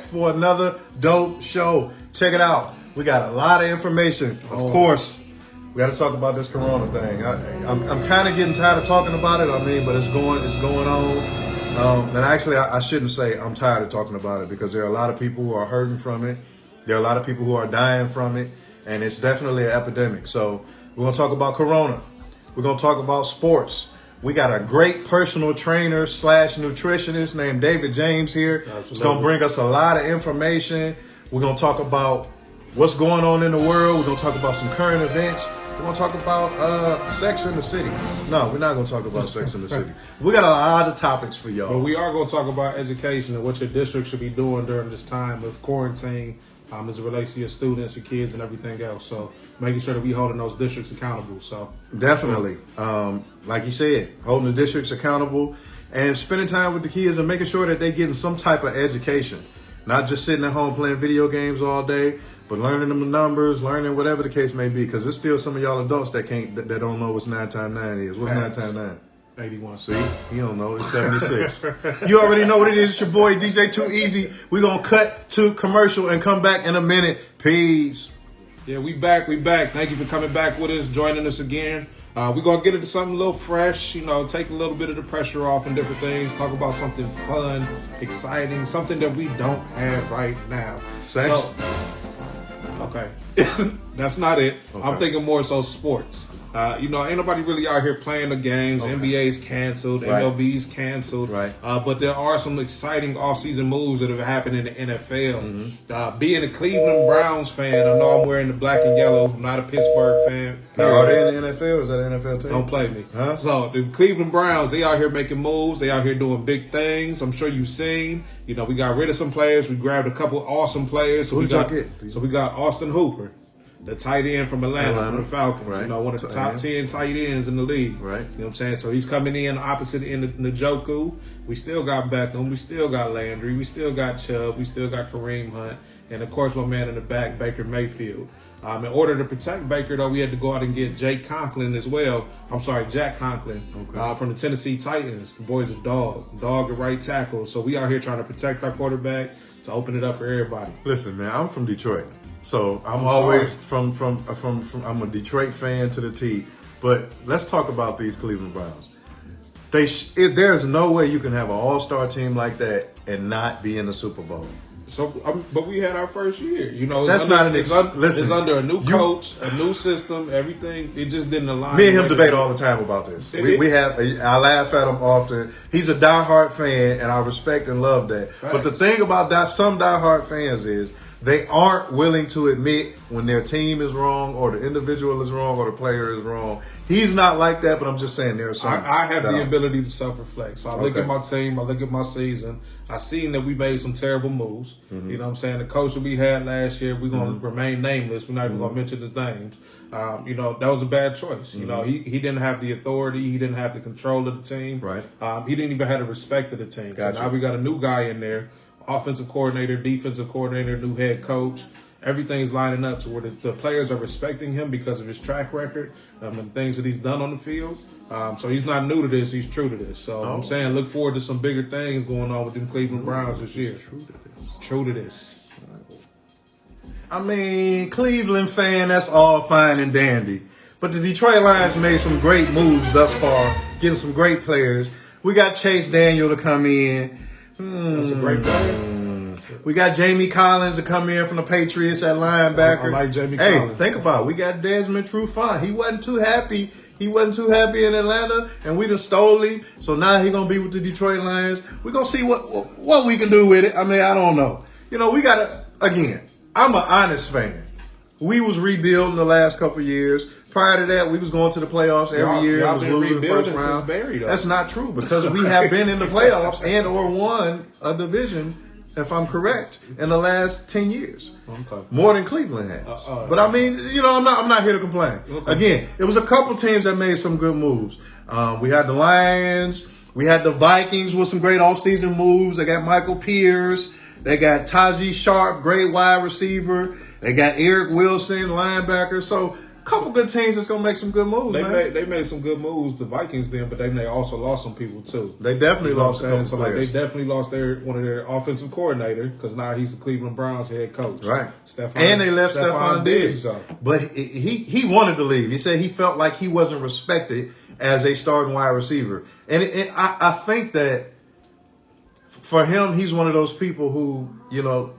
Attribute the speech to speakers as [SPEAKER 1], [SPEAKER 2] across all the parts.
[SPEAKER 1] for another dope show. Check it out. We got a lot of information. Of course, we got to talk about this Corona thing. I'm kind of getting tired of talking about it. I mean, but it's going on. And actually, I shouldn't say I'm tired of talking about it, because there are a lot of people who are hurting from it. There are a lot of people who are dying from it, and it's definitely an epidemic. So we're going to talk about Corona. We're going to talk about sports. We got a great personal trainer / nutritionist named David James here. Absolutely. He's going to bring us a lot of information. We're going to talk about what's going on in the world. We're going to talk about some current events. We're going to talk about Sex in the City. No, we're not going to talk about Sex in the City. We got a lot of topics for y'all.
[SPEAKER 2] But we are going to talk about education and what your district should be doing during this time of quarantine, as it relates to your students, your kids, and everything else. So making sure that we holding those districts accountable. So
[SPEAKER 1] definitely, like you said, holding the districts accountable and spending time with the kids and making sure that they're getting some type of education, not just sitting at home playing video games all day, but learning them the numbers, learning whatever the case may be. Because there's still some of y'all adults that don't know what 9 times 9 is. What's 9 times 9?
[SPEAKER 2] 81.
[SPEAKER 1] See, you don't know. It's 76. You already know what it is. It's your boy, DJ Too Easy. We're going to cut to commercial and come back in a minute. Peace.
[SPEAKER 2] Yeah, we back. Thank you for coming back with us, joining us again. We're going to get into something a little fresh, take a little bit of the pressure off and different things, talk about something fun, exciting, something that we don't have right now.
[SPEAKER 1] Sex?
[SPEAKER 2] So, okay. That's not it. Okay. I'm thinking more so sports. Ain't nobody really out here playing the games. Okay. NBA's canceled, right. MLB's canceled.
[SPEAKER 1] Right.
[SPEAKER 2] But there are some exciting offseason moves that have happened in the NFL. Mm-hmm. Being a Cleveland Browns fan, I know I'm wearing the black and yellow. I'm not a Pittsburgh fan.
[SPEAKER 1] Now, are they in the NFL? Is that an NFL team?
[SPEAKER 2] Don't play me.
[SPEAKER 1] Huh?
[SPEAKER 2] So the Cleveland Browns, they out here making moves. They out here doing big things. I'm sure you've seen. We got rid of some players. We grabbed a couple awesome players.
[SPEAKER 1] Who did y'all get?
[SPEAKER 2] So we got Austin Hooper, the tight end from Atlanta. From the Falcons.
[SPEAKER 1] Right.
[SPEAKER 2] One of the top 10 tight ends in the league.
[SPEAKER 1] Right.
[SPEAKER 2] You know what I'm saying? So he's coming in opposite end of Njoku. We still got Beckham. We still got Landry. We still got Chubb. We still got Kareem Hunt. And, of course, my man in the back, Baker Mayfield. In order to protect Baker, though, we had to go out and get Jack Conklin as well. Jack Conklin from the Tennessee Titans. The boy's a dog at right tackle. So we out here trying to protect our quarterback to open it up for everybody.
[SPEAKER 1] Listen, man, I'm from Detroit. So I'm always from I'm a Detroit fan to the T. But let's talk about these Cleveland Browns. There's no way you can have an all-star team like that and not be in the Super Bowl.
[SPEAKER 2] So, but we had our first year. It's under a new coach, a new system, everything. It just didn't align.
[SPEAKER 1] Me and him debate all the time about this. I laugh at him often. He's a diehard fan, and I respect and love that. Facts. But the thing about some diehard fans is they aren't willing to admit when their team is wrong or the individual is wrong or the player is wrong. He's not like that, but I'm just saying there's some.
[SPEAKER 2] I have the ability to self-reflect. So I look at my team, I look at my season. I seen that we made some terrible moves. Mm-hmm. You know what I'm saying? The coach that we had last year, we're going to remain nameless. We're not even going to mention his names. That was a bad choice. Mm-hmm. He didn't have the authority. He didn't have the control of the team.
[SPEAKER 1] Right.
[SPEAKER 2] He didn't even have the respect of the team.
[SPEAKER 1] Gotcha.
[SPEAKER 2] So now we got a new guy in there, offensive coordinator, defensive coordinator, new head coach. Everything's lining up to where the players are respecting him because of his track record and things that he's done on the field. So he's not new to this. He's true to this. So I'm saying look forward to some bigger things going on with the Cleveland Browns this year. True to this.
[SPEAKER 1] I mean, Cleveland fan, that's all fine and dandy. But the Detroit Lions made some great moves thus far, getting some great players. We got Chase Daniel to come in.
[SPEAKER 2] That's a great player.
[SPEAKER 1] We got Jamie Collins to come in from the Patriots at linebacker.
[SPEAKER 2] I like Jamie Collins.
[SPEAKER 1] Hey, think about it. We got Desmond Trufant. He wasn't too happy. In Atlanta, and we just stole him. So now he's going to be with the Detroit Lions. We're going to see what we can do with it. I mean, I don't know. We got to, again, I'm an honest fan. We was rebuilding the last couple of years. Prior to that, we was going to the playoffs every year.
[SPEAKER 2] Y'all
[SPEAKER 1] was
[SPEAKER 2] been
[SPEAKER 1] losing the first
[SPEAKER 2] rebuilding
[SPEAKER 1] round.
[SPEAKER 2] since Barry, though.
[SPEAKER 1] That's not true because we have been in the playoffs and or won a division, if I'm correct, in the last 10 years.
[SPEAKER 2] Okay.
[SPEAKER 1] More than Cleveland has. But I mean, I'm not here to complain. Okay. Again, it was a couple teams that made some good moves. We had the Lions. We had the Vikings with some great offseason moves. They got Michael Pierce. They got Taji Sharp, great wide receiver. They got Eric Wilson, linebacker. So couple good teams that's gonna make some good moves.
[SPEAKER 2] They made some good moves, the Vikings then, but they also lost some people too.
[SPEAKER 1] They definitely lost some
[SPEAKER 2] so
[SPEAKER 1] players.
[SPEAKER 2] They definitely lost one of their offensive coordinator because now he's the Cleveland Browns head coach.
[SPEAKER 1] Right. And they left Stephon Diggs. But he wanted to leave. He said he felt like he wasn't respected as a starting wide receiver. And I think that for him, he's one of those people who, you know,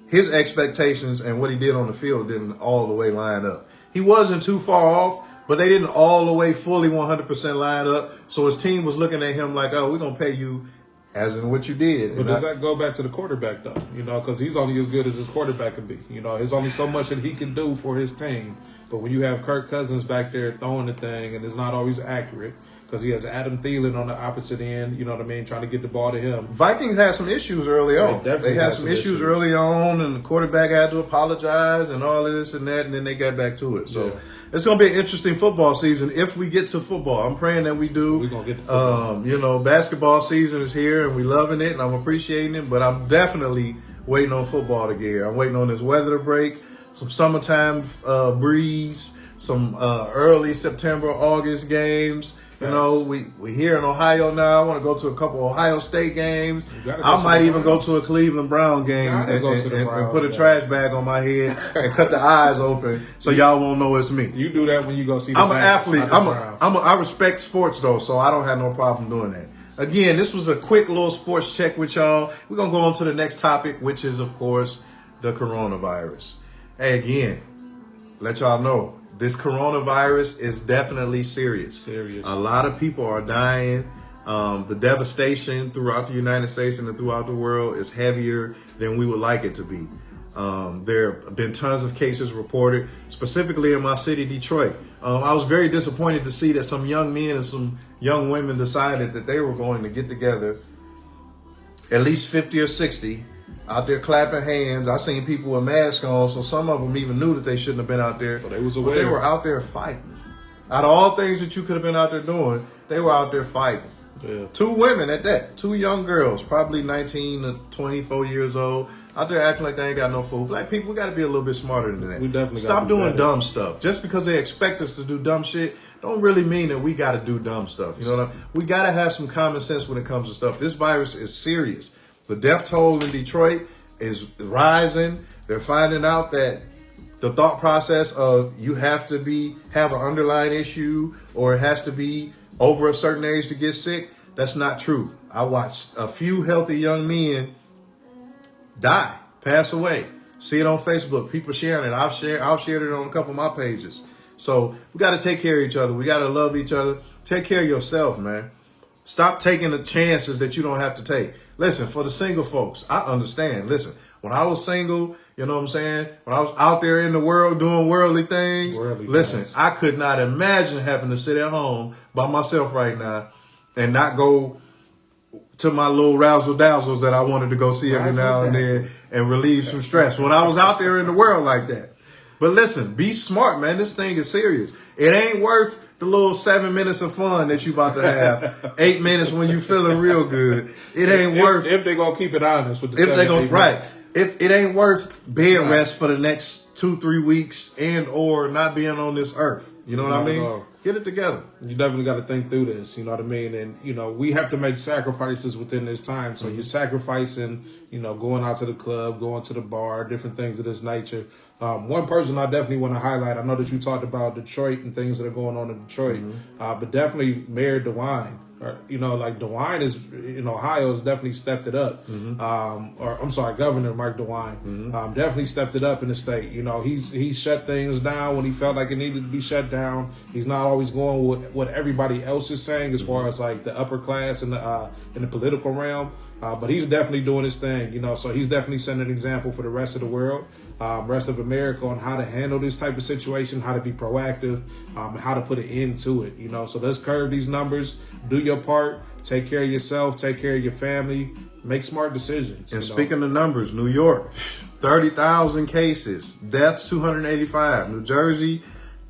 [SPEAKER 1] his expectations and what he did on the field didn't all the way line up. He wasn't too far off, but they didn't all the way fully 100% line up. So his team was looking at him like, oh, we're going to pay you as in what you did.
[SPEAKER 2] But does that go back to the quarterback, though? You know, because he's only as good as his quarterback can be. You know, there's only so much that he can do for his team. But when you have Kirk Cousins back there throwing the thing and it's not always accurate, because he has Adam Thielen on the opposite end, you know what I mean, trying to get the ball to him.
[SPEAKER 1] Vikings had some issues early on.
[SPEAKER 2] They
[SPEAKER 1] had some issues early on, and the quarterback had to apologize and all of this and that, and then they got back to it. So it's going to be an interesting football season if we get to football. I'm praying that we do.
[SPEAKER 2] We're going to get to football.
[SPEAKER 1] You know, basketball season is here, and we're loving it, and I'm appreciating it, but I'm definitely waiting on football to get here. I'm waiting on this weather to break, some summertime breeze, some early September, August games. You know, we here in Ohio now. I want to go to a couple Ohio State games. I might even go to a Cleveland Brown game and put a trash bag on my head and cut the eyes open so y'all won't know it's me.
[SPEAKER 2] You do that when you go see the
[SPEAKER 1] I'm an athlete. I respect sports, though, so I don't have no problem doing that. Again, this was a quick little sports check with y'all. We're going to go on to the next topic, which is, of course, the coronavirus. Hey, again, let y'all know. This coronavirus is definitely serious. A lot of people are dying. The devastation throughout the United States and throughout the world is heavier than we would like it to be. There have been tons of cases reported, specifically in my city, Detroit. I was very disappointed to see that some young men and some young women decided that they were going to get together, at least 50 or 60, out there clapping hands. I seen people with masks on, so some of them even knew that they shouldn't have been out there.
[SPEAKER 2] So they was aware.
[SPEAKER 1] But they were out there fighting. Out of all things that you could have been out there doing, they were out there fighting.
[SPEAKER 2] Yeah.
[SPEAKER 1] 2 women at that. 2 young girls, probably 19 to 24 years old, out there acting like they ain't got no food. Black people, we got to be a little bit smarter than that.
[SPEAKER 2] We definitely
[SPEAKER 1] stop doing dumb stuff. Just because they expect us to do dumb shit, don't really mean that we got to do dumb stuff. You know what I mean? We got to have some common sense when it comes to stuff. This virus is serious. The death toll in Detroit is rising. They're finding out that the thought process of you have to have an underlying issue or it has to be over a certain age to get sick, that's not true. I watched a few healthy young men die, pass away. See it on Facebook. People sharing it. I've shared it on a couple of my pages. So we got to take care of each other. We got to love each other. Take care of yourself, man. Stop taking the chances that you don't have to take. Listen, for the single folks, I understand. Listen, when I was single, you know what I'm saying? When I was out there in the world doing worldly things, I could not imagine having to sit at home by myself right now and not go to my little razzle-dazzles that I wanted to go see every now and then and relieve some stress when I was out there in the world like that. But listen, be smart, man. This thing is serious. It ain't worth the little 7 minutes of fun that you about to have. 8 minutes when you feeling real good. It ain't worth.
[SPEAKER 2] If they gonna keep it honest with the 7 minutes.
[SPEAKER 1] Right. If it ain't worth bed rest for the next 2-3 weeks and or not being on this earth. You know what I mean? Get it together.
[SPEAKER 2] You definitely got to think through this. You know what I mean? And, you know, we have to make sacrifices within this time. So you're sacrificing, you know, going out to the club, going to the bar, different things of this nature. One person I definitely want to highlight, I know that you talked about Detroit and things that are going on in Detroit, but definitely Mayor DeWine. You know, like DeWine is in Ohio has definitely stepped it up. Governor Mike DeWine definitely stepped it up in the state. You know, he shut things down when he felt like it needed to be shut down. He's not always going with what everybody else is saying as far as like the upper class and in the political realm. But he's definitely doing his thing. You know, so he's definitely setting an example for the rest of the world. Rest of America on how to handle this type of situation, how to be proactive, how to put an end to it. You know, so let's curb these numbers, do your part, take care of yourself, take care of your family, make smart decisions.
[SPEAKER 1] And speaking of numbers, New York, 30,000 cases, deaths 285. New Jersey,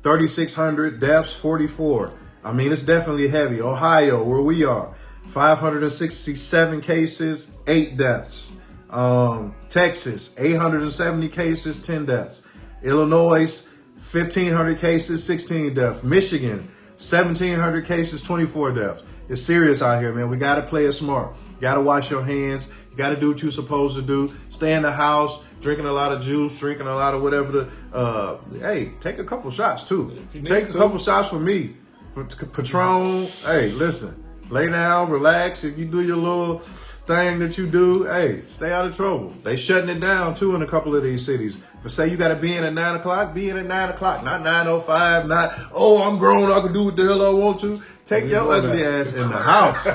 [SPEAKER 1] 3,600, deaths 44. I mean, it's definitely heavy. Ohio, where we are, 567 cases, 8 deaths. Texas, 870 cases, 10 deaths. Illinois, 1,500 cases, 16 deaths. Michigan, 1,700 cases, 24 deaths. It's serious out here, man. We got to play it smart. You got to wash your hands. You got to do what you're supposed to do. Stay in the house, drinking a lot of juice, drinking a lot of whatever. Hey, take a couple shots, too. Take a couple shots for me. Patron. Hey, listen. Lay down, relax. If you do your little thing that you do, hey, stay out of trouble. They shutting it down, too, in a couple of these cities. But say you got to be in at 9 o'clock, be in at 9 o'clock. Not 9:05, not, I'm grown, I can do what the hell I want to. Take your ugly ass in the house.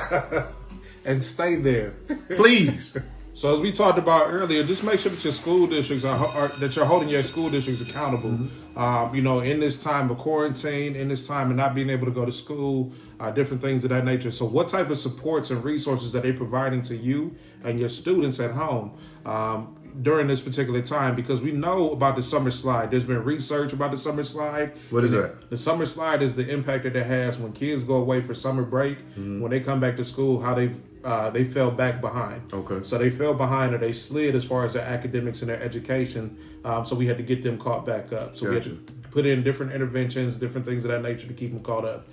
[SPEAKER 2] And stay there.
[SPEAKER 1] Please.
[SPEAKER 2] So as we talked about earlier, just make sure that your school districts that you're holding your school districts accountable. Mm-hmm. In this time of quarantine, in this time of not being able to go to school, different things of that nature. So what type of supports and resources are they providing to you and your students at home during this particular time? Because we know about the summer slide. There's been research about the summer slide.
[SPEAKER 1] What is that?
[SPEAKER 2] The summer slide is the impact that it has when kids go away for summer break, when they come back to school, how they fell back behind.
[SPEAKER 1] Okay.
[SPEAKER 2] So they fell behind or they slid as far as their academics and their education. So we had to get them caught back up. So we had to put in different interventions, different things of that nature to keep them caught up.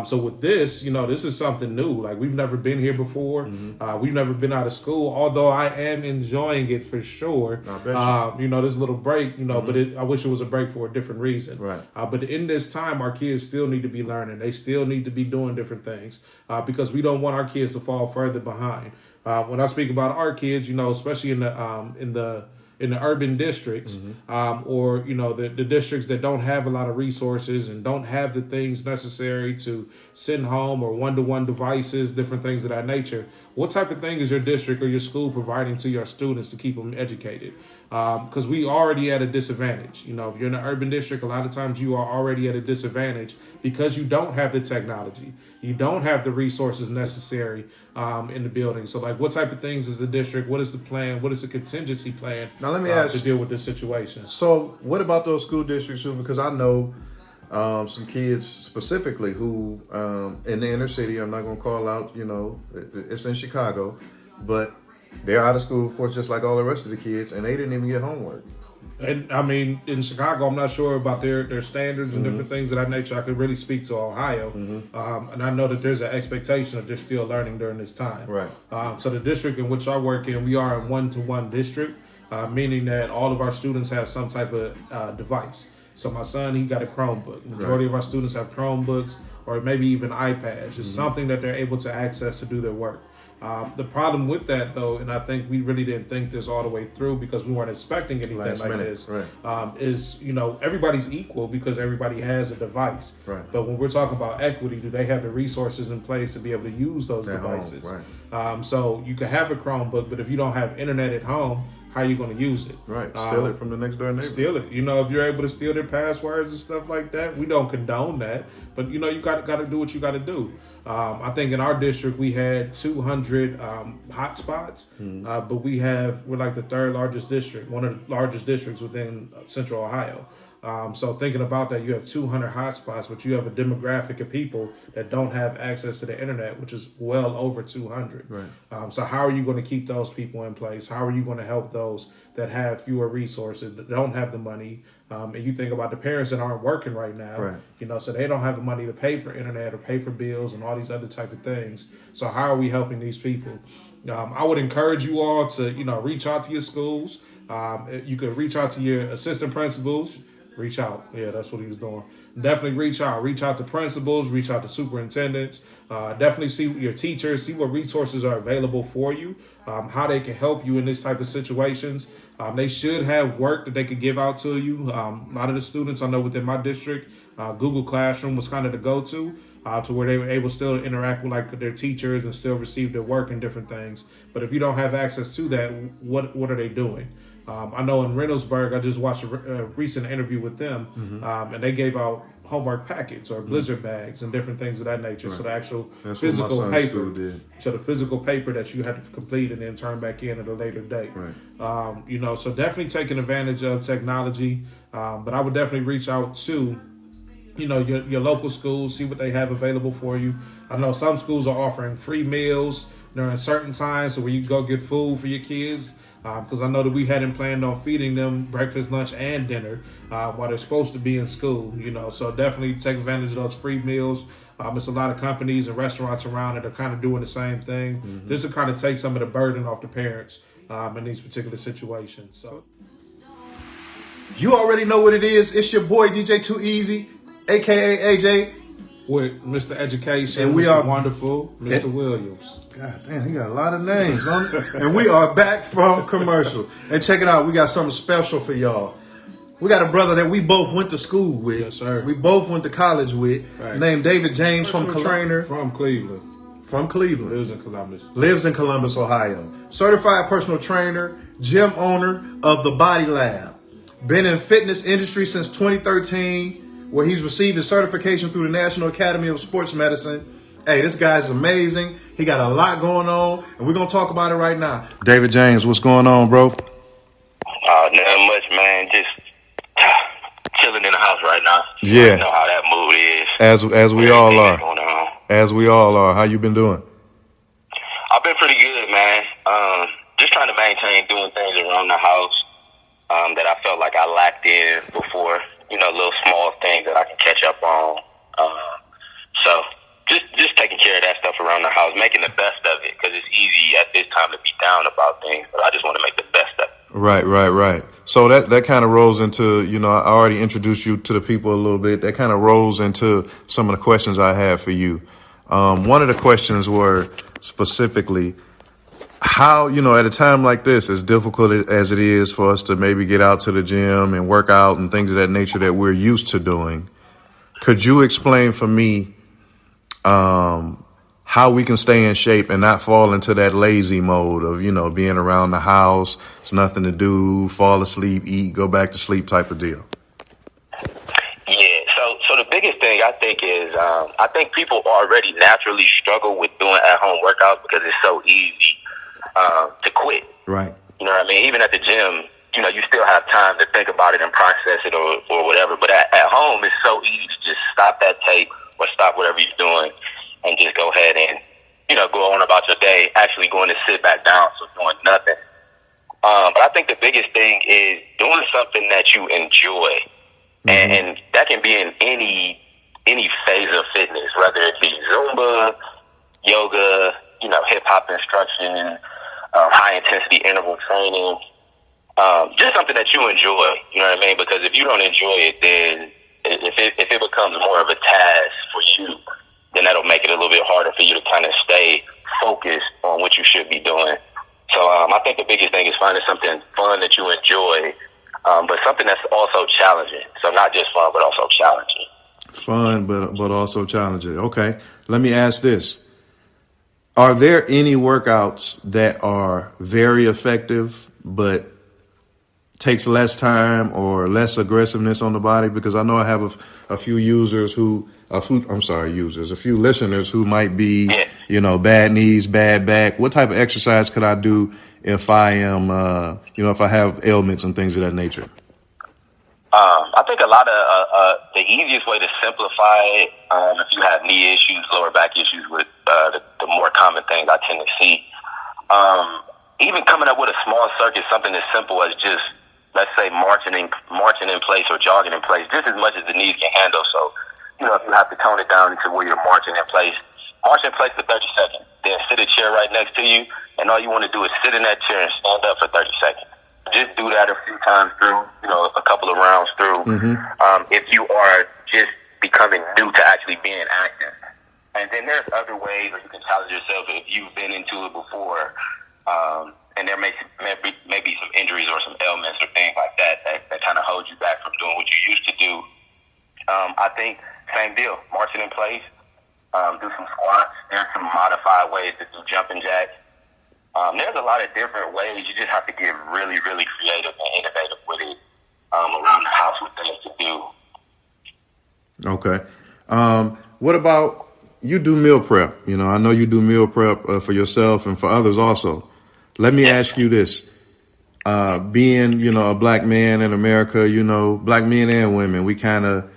[SPEAKER 2] So with this, this is something new. Like we've never been here before. Mm-hmm. We've never been out of school, although I am enjoying it for sure.
[SPEAKER 1] I bet you.
[SPEAKER 2] This little break, but I wish it was a break for a different reason.
[SPEAKER 1] Right.
[SPEAKER 2] But in this time, our kids still need to be learning. They still need to be doing different things because we don't want our kids to fall further behind. When I speak about our kids, especially in the urban districts, or the districts that don't have a lot of resources and don't have the things necessary to send home or one-to-one devices, different things of that nature. What type of thing is your district or your school providing to your students to keep them educated? Because we already at a disadvantage. If you're in an urban district, a lot of times you are already at a disadvantage because you don't have the technology. You don't have the resources necessary in the building. So, what type of things is the district? What is the plan? What is the contingency plan
[SPEAKER 1] now, let me ask,
[SPEAKER 2] to deal with this situation?
[SPEAKER 1] So, what about those school districts? Because I know some kids specifically who in the inner city, I'm not going to call out, it's in Chicago, but they're out of school, of course, just like all the rest of the kids, and they didn't even get homework.
[SPEAKER 2] And I mean, in Chicago, I'm not sure about their standards and different things of that nature. I could really speak to Ohio. And I know that there's an expectation that they're still learning during this time.
[SPEAKER 1] Right.
[SPEAKER 2] So the district in which I work in, we are a one-to-one district, meaning that all of our students have some type of device. So my son, he got a Chromebook. Majority of our students have Chromebooks or maybe even iPads. It's something that they're able to access to do their work. The problem with that, though, and I think we really didn't think this all the way through because we weren't expecting anything this,
[SPEAKER 1] right.
[SPEAKER 2] Is, everybody's equal because everybody has a device.
[SPEAKER 1] Right.
[SPEAKER 2] But when we're talking about equity, do they have the resources in place to be able to use those devices?
[SPEAKER 1] Home, right.
[SPEAKER 2] So you could have a Chromebook, but if you don't have internet at home, how are you going to use it?
[SPEAKER 1] Right. Steal it from the next door neighbor.
[SPEAKER 2] Steal it. If you're able to steal their passwords and stuff like that, we don't condone that. But, you got to do what you got to do. I think in our district we had 200 hotspots, but we're like the third largest district, one of the largest districts within Central Ohio. So thinking about that, you have 200 hotspots, but you have a demographic of people that don't have access to the internet, which is well over 200.
[SPEAKER 1] Right.
[SPEAKER 2] So how are you going to keep those people in place? How are you going to help those that have fewer resources, that don't have the money? And you think about the parents that aren't working right now,
[SPEAKER 1] right.
[SPEAKER 2] So they don't have the money to pay for internet or pay for bills and all these other type of things. So how are we helping these people? I would encourage you all to, reach out to your schools. You could reach out to your assistant principals. Reach out. Yeah, that's what he was doing. Definitely reach out. Reach out to principals. Reach out to superintendents. Definitely see your teachers. See what resources are available for you. How they can help you in this type of situations. They should have work that they could give out to you. A lot of the students I know within my district, Google Classroom was kind of the go-to. To where they were able still to interact with their teachers and still receive their work and different things. But if you don't have access to that, what are they doing? I know in Reynoldsburg, I just watched a recent interview with them, and they gave out homework packets or blizzard bags and different things of that nature. Right. So the actual physical paper, so the physical paper that you had to complete and then turn back in at a later date.
[SPEAKER 1] Right.
[SPEAKER 2] So definitely taking advantage of technology, but I would definitely reach out to your local schools, see what they have available for you. I know some schools are offering free meals during certain times, so where you go get food for your kids. because I know that we hadn't planned on feeding them breakfast, lunch, and dinner while they're supposed to be in school. So definitely take advantage of those free meals. There's a lot of companies and restaurants around that are kind of doing the same thing. This will kind of take some of the burden off the parents in these particular situations. So
[SPEAKER 1] You already know what it is. It's your boy DJ Too Easy, aka AJ.
[SPEAKER 2] With Mr. Education,
[SPEAKER 1] and we
[SPEAKER 2] Mr.
[SPEAKER 1] are
[SPEAKER 2] Wonderful, Mr. Williams.
[SPEAKER 1] God damn, he got a lot of names on it. And we are back from commercial. And check it out, we got something special for y'all. We got a brother that we both went to school with.
[SPEAKER 2] Yes, sir.
[SPEAKER 1] We both went to college with.
[SPEAKER 2] Right.
[SPEAKER 1] Named David James from Trainer.
[SPEAKER 2] From Cleveland.
[SPEAKER 1] From Cleveland.
[SPEAKER 2] Lives in Columbus.
[SPEAKER 1] Lives in Columbus, Ohio. Certified personal trainer, gym owner of the Body Lab. Been in fitness industry since 2013, where he's received his certification through the National Academy of Sports Medicine. Hey, this guy's amazing. He got a lot going on, and we're going to talk about it right now. David James, what's going on, bro?
[SPEAKER 3] Nothing much, man. Just chilling in the house right now.
[SPEAKER 1] Yeah.
[SPEAKER 3] You know how that mood is.
[SPEAKER 1] As we all are.
[SPEAKER 3] Going on.
[SPEAKER 1] As we all are. How you been doing?
[SPEAKER 3] I've been pretty good, man. Just trying to maintain doing things around the house that I felt like I lacked in before. Little small things that I can catch up on. So just taking care of that stuff around the house, making the best of it, because it's easy at this time to be down about things, but I just want to make the best of it.
[SPEAKER 1] Right. So that kind of rolls into, I already introduced you to the people a little bit. That kind of rolls into some of the questions I have for you. One of the questions were specifically how, at a time like this, as difficult as it is for us to maybe get out to the gym and work out and things of that nature that we're used to doing, could you explain for me how we can stay in shape and not fall into that lazy mode of, being around the house, it's nothing to do, fall asleep, eat, go back to sleep type of deal?
[SPEAKER 3] Yeah, so the biggest thing I think is I think people already naturally struggle with doing at-home workouts because it's so easy to quit.
[SPEAKER 1] Right.
[SPEAKER 3] You know what I mean? Even at the gym, you still have time to think about it and process it or whatever. But at home, it's so easy to just stop that tape or stop whatever you're doing and just go ahead and, go on about your day, actually going to sit back down, so doing nothing. But I think the biggest thing is doing something that you enjoy. Mm-hmm. And that can be in any phase of fitness, whether it be Zumba, yoga, hip-hop instruction, high-intensity interval training. Just something that you enjoy, you know what I mean? Because if you don't enjoy it, then if it becomes more of a task for you, then that'll make it a little bit harder for you to kind of stay focused on what you should be doing. So I think the biggest thing is finding something fun that you enjoy, but something that's also challenging. So not just fun, but also challenging.
[SPEAKER 1] Fun, but also challenging. Okay, let me ask this. Are there any workouts that are very effective, but takes less time or less aggressiveness on the body? Because I know I have a few listeners who might be, bad knees, bad back. What type of exercise could I do if I am, if I have ailments and things of that nature?
[SPEAKER 3] I think a lot of the easiest way to simplify it, if you have knee issues, lower back issues with the more common things I tend to see, even coming up with a small circuit, something as simple as just, let's say, marching in place or jogging in place, just as much as the knees can handle. So, if you have to tone it down to where you're marching in place for 30 seconds. Then sit a chair right next to you, and all you want to do is sit in that chair and stand up for 30 seconds. Just do that a few times through, a couple of rounds through. Mm-hmm. If you are just becoming new to actually being active. And then there's other ways where you can challenge yourself if you've been into it before, and there may be some injuries or some ailments or things like that kind of hold you back from doing what you used to do. I think same deal, marching in place, do some squats. There's some modified ways to do jumping jacks. There's a lot of different ways. You just have to get really, really creative and innovative with it around the house with things to do.
[SPEAKER 1] Okay. What about, you do meal prep? I know you do meal prep for yourself and for others also. Let me ask you this. Being, a black man in America, black men and women, we kind of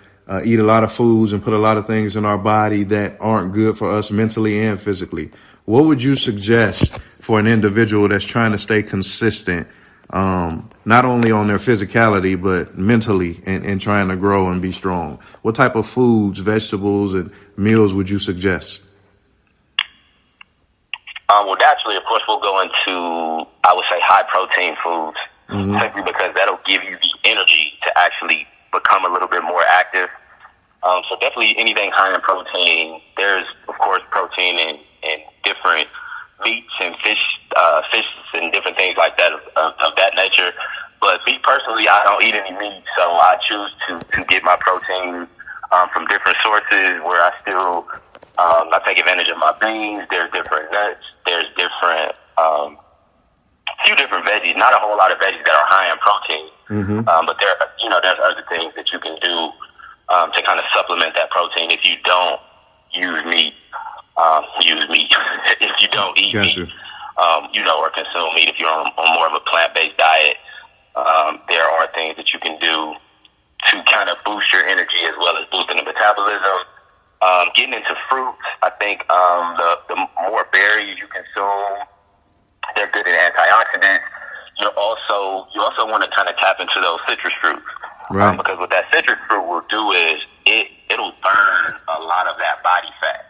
[SPEAKER 1] eat a lot of foods and put a lot of things in our body that aren't good for us mentally and physically. What would you suggest for an individual that's trying to stay consistent, not only on their physicality, but mentally and trying to grow and be strong? What type of foods, vegetables, and meals would you suggest?
[SPEAKER 3] Well, naturally, of course, we'll go into, I would say, high protein foods, simply because that'll give you the energy to actually become a little bit more active. So definitely anything high in protein. There's, of course, protein in different meats and fish and different things like that of that nature. But me personally, I don't eat any meat, so I choose to get my protein from different sources where I still I take advantage of my beans. There's different nuts. There's different few different veggies. Not a whole lot of veggies that are high in protein, but there's other things that you can do to kind of supplement that protein if you don't use meat. If you don't eat meat, or consume meat, if you're on more of a plant-based diet, there are things that you can do to kind of boost your energy as well as boosting the metabolism. Getting into fruits, I think the more berries you consume, they're good in antioxidants. You also want to kind of tap into those citrus fruits, right? Because what that citrus fruit will do is it'll burn a lot of that body fat.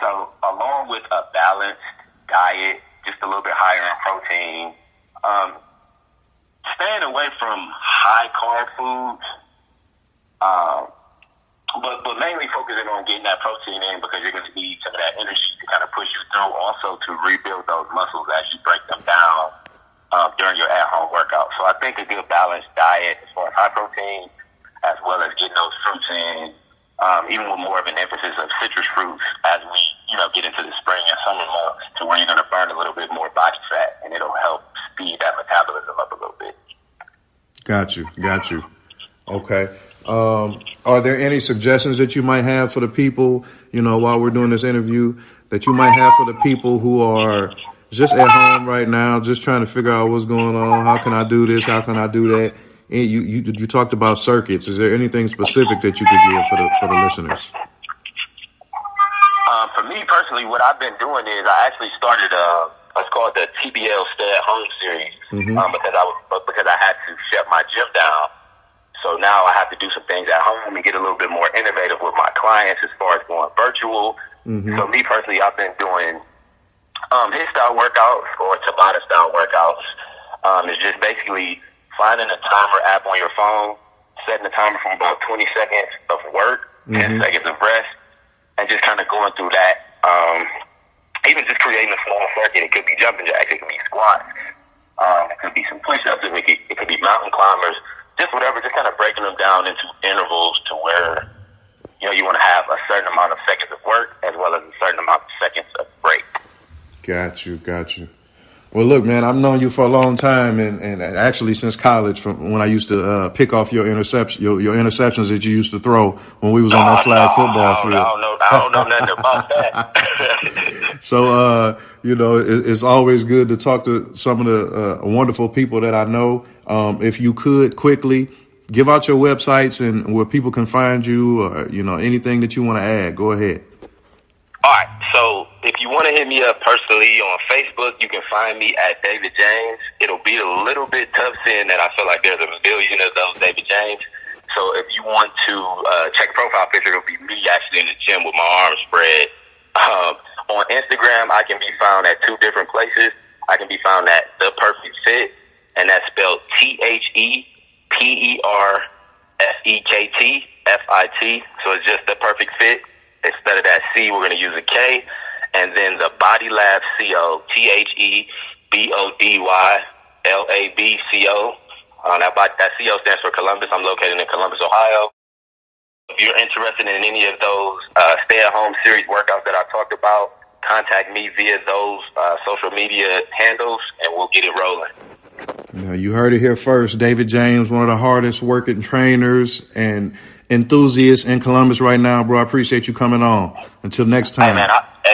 [SPEAKER 3] So along with a balanced diet, just a little bit higher in protein, staying away from high carb foods, but mainly focusing on getting that protein in because you're going to need some of that energy to kind of push you through, also to rebuild those muscles as you break them down during your at-home workout. So I think a good balanced diet as far as high protein, as well as getting those fruits in, even with more of an emphasis of citrus fruits as we get into the spring and summer months, to where you're going to burn a little bit more body fat, and it'll help speed that metabolism up a little bit.
[SPEAKER 1] Got you. Okay. Are there any suggestions that you might have for the people, while we're doing this interview, that you might have for the people who are just at home right now, just trying to figure out what's going on? How can I do this? How can I do that? And you talked about circuits. Is there anything specific that you could give for the listeners?
[SPEAKER 3] For me personally, what I've been doing is I actually started it's called the TBL Stay at Home series, because I had to shut my gym down. So now I have to do some things at home and get a little bit more innovative with my clients as far as going virtual. So me personally, I've been doing his style workouts or Tabata style workouts. It's just basically finding a timer app on your phone, setting a timer from about 20 seconds of work, 10 seconds of rest, and just kind of going through that. Even just creating a small circuit. It could be jumping jacks, it could be squats, it could be some push-ups, it could be mountain climbers, just whatever, just kind of breaking them down into intervals to where, you want to have a certain amount of seconds of work as well as a certain amount of seconds of break. Got
[SPEAKER 1] you. Well, look, man, I've known you for a long time, and actually since college, from when I used to pick off your interceptions that you used to throw when we was on that flag football field.
[SPEAKER 3] I don't know nothing about that.
[SPEAKER 1] So, it's always good to talk to some of the wonderful people that I know. If you could quickly give out your websites and where people can find you, or anything that you want to add, go ahead.
[SPEAKER 3] All right. So if you want to hit me up personally on Facebook, you can find me at David James. It'll be a little bit tough seeing that I feel like there's a million of those David James. So if you want to check the profile picture, it'll be me actually in the gym with my arms spread. On Instagram, I can be found at two different places. I can be found at The Perfect Fit, and that's spelled ThePerfectFit. So it's just The Perfect Fit. Instead of that C, we're going to use a K. And then the Body Lab CO, TheBodyLabco. That CO stands for Columbus. I'm located in Columbus, Ohio. If you're interested in any of those stay-at-home series workouts that I talked about, contact me via those social media handles, and we'll get it rolling.
[SPEAKER 1] Now, you heard it here first. David James, one of the hardest working trainers and enthusiasts in Columbus right now, bro. I appreciate you coming on. Until next time.
[SPEAKER 3] Hey, man.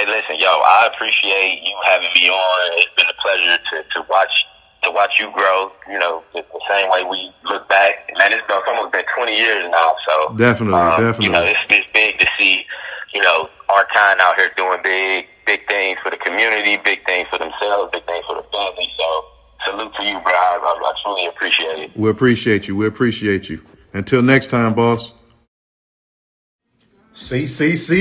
[SPEAKER 3] Listen, I appreciate you having me on. It's been a pleasure to watch you grow. The same way we look back. Man, it's almost been 20 years now. So
[SPEAKER 1] definitely.
[SPEAKER 3] it's big to see, our our kind out here doing big things for the community, big things for themselves, big things for the family. So salute to you, bro. I truly appreciate it.
[SPEAKER 1] We appreciate you. We appreciate you. Until next time, boss. See.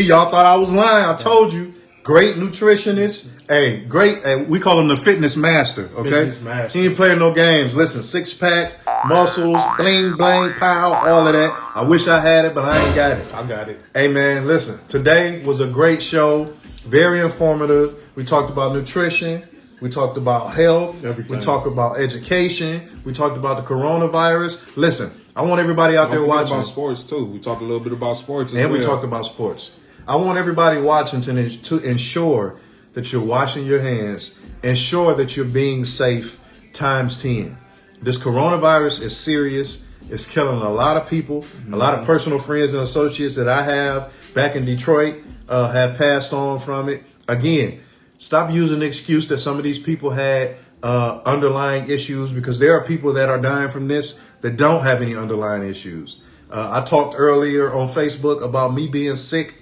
[SPEAKER 1] Y'all thought I was lying. I told you. Great nutritionist. Hey, great. Hey, we call him the fitness master. Okay.
[SPEAKER 2] Fitness master.
[SPEAKER 1] He ain't playing no games. Listen, 6-pack, muscles, bling, bling, pow, all of that. I wish I had it, but I ain't got it.
[SPEAKER 2] I got it.
[SPEAKER 1] Hey, man, listen. Today was a great show. Very informative. We talked about nutrition. We talked about health.
[SPEAKER 2] Everything.
[SPEAKER 1] We talked about education. We talked about the coronavirus. Listen, I want everybody out there watching.
[SPEAKER 2] About sports too. We talked a little bit about sports as
[SPEAKER 1] and
[SPEAKER 2] well.
[SPEAKER 1] we talked about sports. I want everybody watching to ensure that you're washing your hands. Ensure that you're being safe times 10. This coronavirus is serious. It's killing a lot of people. A lot of personal friends and associates that I have back in Detroit have passed on from it. Again, stop using the excuse that some of these people had underlying issues, because there are people that are dying from this that don't have any underlying issues. I talked earlier on Facebook about me being sick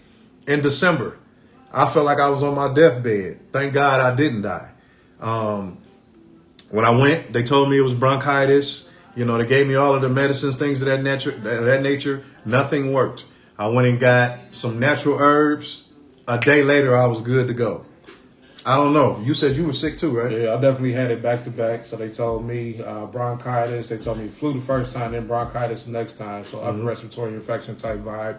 [SPEAKER 1] in December. I felt like I was on my deathbed. Thank God I didn't die. When I went, they told me it was bronchitis. You know, they gave me all of the medicines, things of that nature. Nothing worked. I went and got some natural herbs. A day later, I was good to go. I don't know. You said you were sick too, right?
[SPEAKER 2] Yeah, I definitely had it back to back. So they told me bronchitis. They told me flu the first time, then bronchitis the next time. So upper respiratory infection type vibe.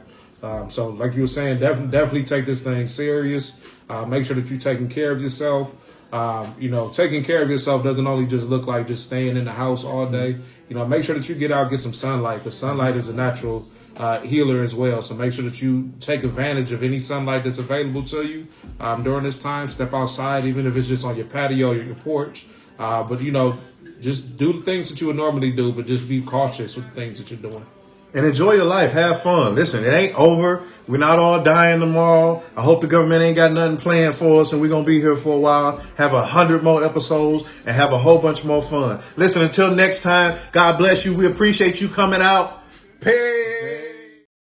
[SPEAKER 2] So like you were saying, definitely take this thing serious. Make sure that you're taking care of yourself. Taking care of yourself doesn't only just look like just staying in the house all day. Make sure that you get out, get some sunlight. The sunlight is a natural healer as well. So make sure that you take advantage of any sunlight that's available to you during this time. Step outside, even if it's just on your patio or your porch. But just do the things that you would normally do, but just be cautious with the things that you're doing.
[SPEAKER 1] And enjoy your life. Have fun. Listen, it ain't over. We're not all dying tomorrow. I hope the government ain't got nothing planned for us, and we're going to be here for a while, have 100 more episodes, and have a whole bunch more fun. Listen, until next time, God bless you. We appreciate you coming out. Peace.